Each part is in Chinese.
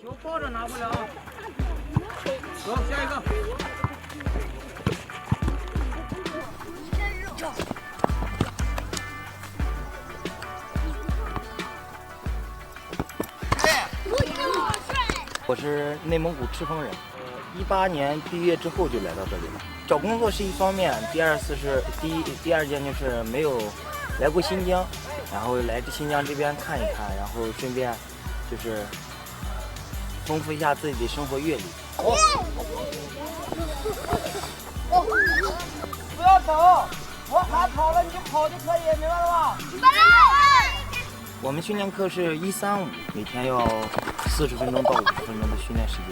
手抱着拿不了。走，下一个。我是内蒙古赤峰人，18年毕业之后就来到这里了。找工作是一方面，第二件就是没有来过新疆，然后来这新疆这边看一看，然后顺便就是丰富一下自己的生活阅历。不要走，我喊跑了你就跑就可以，明白了吧？我们训练课是135，每天要40分钟到50分钟的训练时间，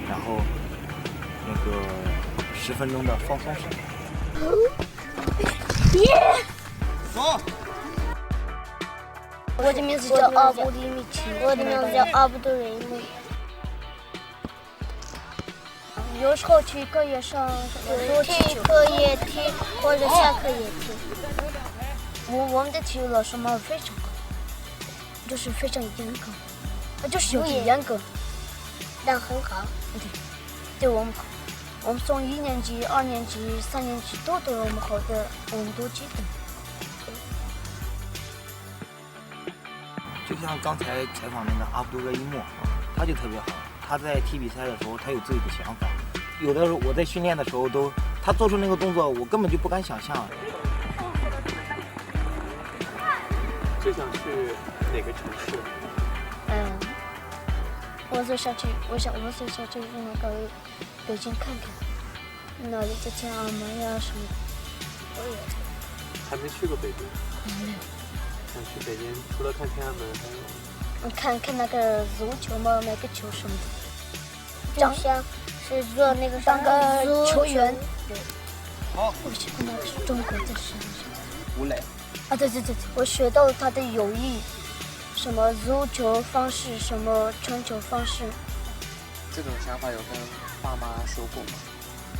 然后那个10分钟的放松时间。走。我的名字叫阿布里米奇，我的名字叫阿布杜瑞姆。有时候去课也上，踢课也踢，或者下课也踢。我们的体育老师们非常好，就是非常严格，就是有点严格，但很好，对我们好。我们从1年级、2年级、3年级都对我们好的，我们都记得。就像刚才采访那个阿卜杜勒伊莫，他就特别好。他在踢比赛的时候，他有自己的想法。有的时候我在训练的时候他做出那个动作，我根本就不敢想象。最想去哪个城市？我最想去那个北京看看，那里的天安门呀什么的，我也还没去过北京。想去北京，除了看天安门，还有看那个足球嘛，那个球什么的。长相是做那个当个球员。对。好。我学的那个是中国的什么？吴磊。啊，对，我学到他的友谊，什么足球方式，什么传球方式。这种想法有跟爸妈说过吗？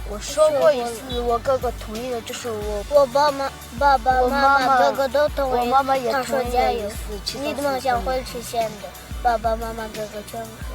我说过一次，我哥哥同意了，就是我爸爸妈妈哥哥都同意，我妈妈也同意了。他说加油，你的梦想会实现的，爸爸妈妈哥哥全部。